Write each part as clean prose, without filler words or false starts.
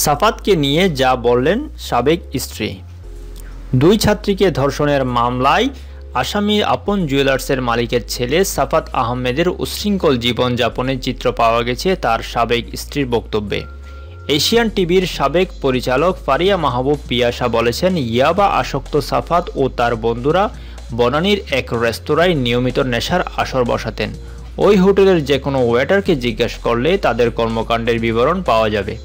সাফাতকে নিয়ে যা বললেন সাবেক স্ত্রী। দুই ছাত্রীকে ধর্ষণের মামলায় আসামি আপন জুয়েলার্সের মালিকের ছেলে সাফাত আহমেদের উচ্ছৃঙ্খল জীবনযাপনের চিত্র পাওয়া গেছে তার সাবেক স্ত্রীর বক্তব্যে। এশিয়ান টিভির সাবেক পরিচালক ফারিয়া মাহবুব পিয়াসা বলেছেন, ইয়াবা আসক্ত সাফাত ও তার বন্ধুরা বনানীর এক রেস্তোরাঁয় নিয়মিত নেশার আসর বসাতেন। ওই হোটেলের যে কোনো ওয়েটারকে জিজ্ঞেস করলে তাদের কর্মকাণ্ডের বিবরণ পাওয়া যাবে।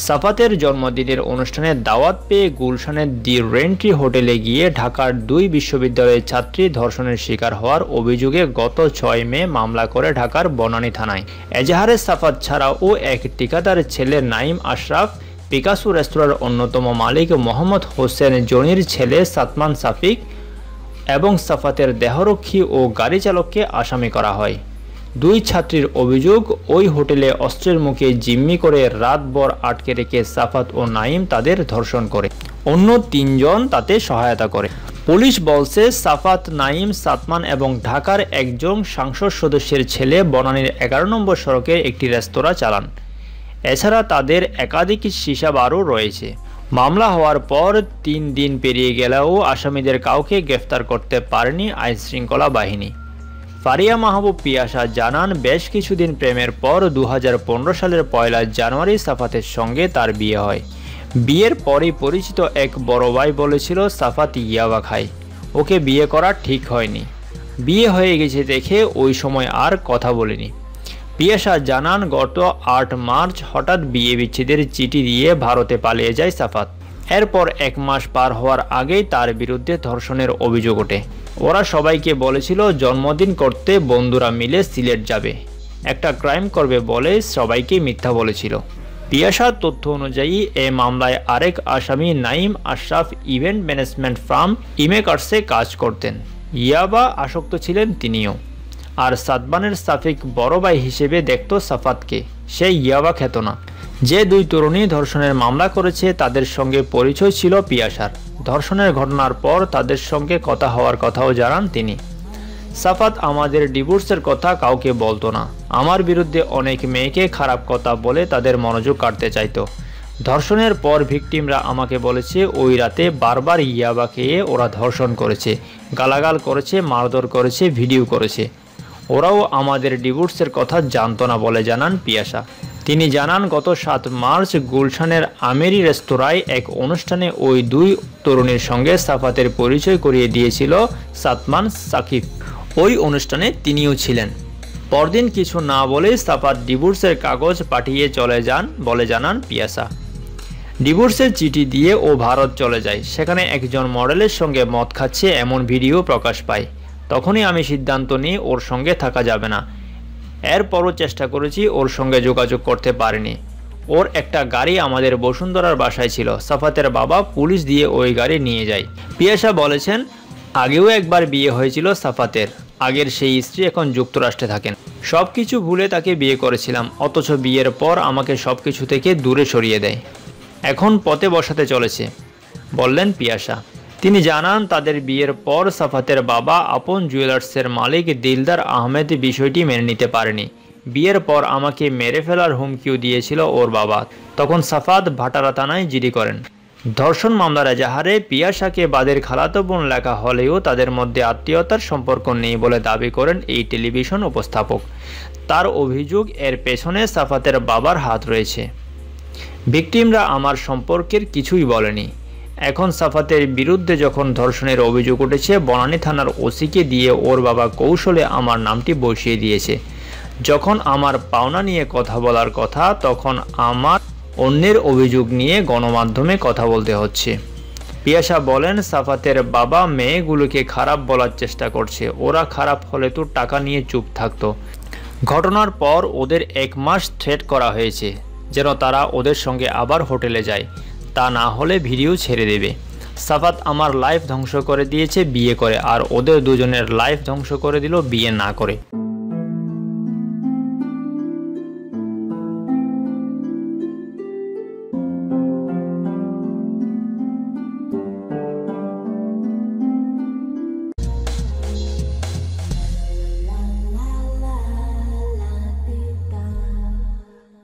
সাফাতের জন্মদিনের অনুষ্ঠানে দাওয়াত পেয়ে গুলশানের দি রেন্ট্রি হোটেলে গিয়ে ঢাকার দুই বিশ্ববিদ্যালয়ের ছাত্রী ধর্ষণের শিকার হওয়ার অভিযোগে গত 6 মে মামলা করে ঢাকার বনানী থানায়। এজাহারে সাফাত ছাড়াও এক ঠিকাদারের ছেলে নাইম আশরাফ, পিকাসো রেস্তোরাঁর অন্যতম মালিক মোহাম্মদ হোসেন জনির ছেলে সাতমান সাফিক এবং সাফাতের দেহরক্ষী ও গাড়ি চালককে আসামি করা হয়। দুই ছাত্রীর অভিযোগ, ওই হোটেলে অস্ত্রের মুখে জিম্মি করে রাতভর আটকে রেখে সাফাত ও নাইম তাদের ধর্ষণ করে। অন্য 3 জন তাতে সহায়তা করে। পুলিশ বলছে, সাফাত, নাইম, সাতমান এবং ঢাকার একজন সংসদ সদস্যের ছেলে বনানীর 11 নম্বর সড়কে একটি রেস্তোরাঁ চালান। এছাড়া তাদের একাধিক সীসা বারও রয়েছে। মামলা হওয়ার পর 3 দিন পেরিয়ে গেলেও আসামিদের কাউকে গ্রেফতার করতে পারেনি আইনশৃঙ্খলা বাহিনী। ফারিয়া মাহবুব পিয়াসা জানান, বেশ কিছুদিন প্রেমের পর 2015 সালের 1 জানুয়ারি সাফাতের সঙ্গে তার বিয়ে হয়। বিয়ের পরই পরিচিত এক বড় ভাই বলেছিল সাফাত ইয়াবা খায়, ওকে বিয়ে করা ঠিক হয়নি। বিয়ে হয়ে গেছে দেখে ওই সময় আর কথা বলিনি। পিয়াসা জানান, গত 8 মার্চ হঠাৎ বিয়ে বিচ্ছেদের চিঠি দিয়ে ভারতে পালিয়ে যায় সাফাত। এরপর 1 মাস পার হওয়ার আগেই তার বিরুদ্ধে ধর্ষণের অভিযোগ ওঠে। ওরা সবাইকে বলেছিল জন্মদিন করতে বন্ধুরা মিলে সিলেট যাবে, একটা ক্রাইম করবে বলে সবাইকে মিথ্যা বলেছিল। পিয়াসার তথ্য অনুযায়ী এই মামলায় আরেক আসামি Naim Ashraf event management firm ইমেকার্সে কাজ করতেন। ইয়াবা আসক্ত ছিলেন তিনিও। আর সাতবানের সাফিক বড় ভাই হিসেবে দেখত সাফাতকে, সে ইয়াবা খেত না। যে দুই তরুণী ধর্ষণের মামলা করেছে তাদের সঙ্গে পরিচয় ছিল পিয়াসার। ধর্ষণের ঘটনার পর তাদের সঙ্গে কথা হওয়ার কথাও জানান তিনি। সাফাত আমাদের ডিভোর্সের কথা কাউকে বলতো না। আমার বিরুদ্ধে অনেক মেয়েকে খারাপ কথা বলে তাদের মনোযোগ কাটতে চাইতো। ধর্ষণের পর ভিকটিমরা আমাকে বলেছে ওই রাতে বারবার ইয়াবা খেয়ে ওরা ধর্ষণ করেছে, গালাগাল করেছে, মারধর করেছে, ভিডিও করেছে। ওরাও আমাদের ডিভোর্সের কথা জানতো না বলে জানান পিয়াসা। তিনি জানান, গত 7 মার্চ গুলশানের আমেরি রেস্তোরাঁয় এক অনুষ্ঠানে ওই দুই তরুণীর সঙ্গে সাফাতের পরিচয় করিয়ে দিয়েছিল সাতমান সাকিব। ওই অনুষ্ঠানে তিনিও ছিলেন। পরদিন কিছু না বলে সাফাত ডিভোর্সের কাগজ পাঠিয়ে চলে যান বলে জানান পিয়াসা। ডিভোর্সের চিঠি দিয়ে ও ভারত চলে যায়। সেখানে একজন মডেলের সঙ্গে মদ খাচ্ছে এমন ভিডিও প্রকাশ পায়। তখনই আমি সিদ্ধান্ত নিই ওর সঙ্গে থাকা যাবে না। এরপরও চেষ্টা করেছি, ওর সঙ্গে যোগাযোগ করতে পারিনি। ওর একটা গাড়ি আমাদের বসুন্ধরার বাসায় ছিল। সাফাতের বাবা পুলিশ দিয়ে ওই গাড়ি নিয়ে যায়। পিয়াসা বলেছেন, আগেও একবার বিয়ে হয়েছিল সাফাতের। আগের সেই স্ত্রী এখন যুক্তরাষ্ট্রে থাকেন। সব কিছু ভুলে তাকে বিয়ে করেছিলাম, অথচ বিয়ের পর আমাকে সব কিছু থেকে দূরে সরিয়ে দেয়। এখন পথে বসাতে চলেছে বললেন পিয়াসা। তিনি জানান, তাদের বিয়ের পর সাফাতের বাবা আপন জুয়েলার্সের মালিক দিলদার আহমেদ বিষয়টি মেনে নিতে পারেনি। বিয়ের পর আমাকে মেরে ফেলার হুমকিও দিয়েছিল ওর বাবা। তখন সাফাত ভাটারা থানায় জিডি করেন। ধর্ষণ মামলার এজাহারে পিয়াসাকে বাদের খালাতো বোন লেখা হলেও তাদের মধ্যে আত্মীয়তার সম্পর্ক নেই বলে দাবি করেন এই টেলিভিশন উপস্থাপক। তার অভিযোগ, এর পেছনে সাফাতের বাবার হাত রয়েছে। ভিকটিমরা আমার সম্পর্কের কিছুই বলেনি। এখন সাফাতের বিরুদ্ধে যখন ধর্ষণের অভিযোগ উঠেছে, বনানী থানার ওসিকে দিয়ে ওর বাবা কৌশলে আমার নামটি বসিয়ে দিয়েছে। যখন আমার পাওনা নিয়ে কথা বলার কথা, তখন আমার অন্যের অভিযোগ নিয়ে গণমাধ্যমে কথা বলতে হচ্ছে। পিয়াসা বলেন, সাফাতের বাবা মেয়েগুলোকে খারাপ বলার চেষ্টা করছে। ওরা খারাপ হলে তো টাকা নিয়ে চুপ থাকতো। ঘটনার পর ওদের 1 মাস থ্রেট করা হয়েছে যেন তারা ওদের সঙ্গে আবার হোটেলে যায়, তা না হলে ভিডিও ছেড়ে দেবে। সাফাত আমার লাইফ ধ্বংস করে দিয়েছে বিয়ে করে, আর ওদের দুজনের লাইফ ধ্বংস করে দিল বিয়ে না করে।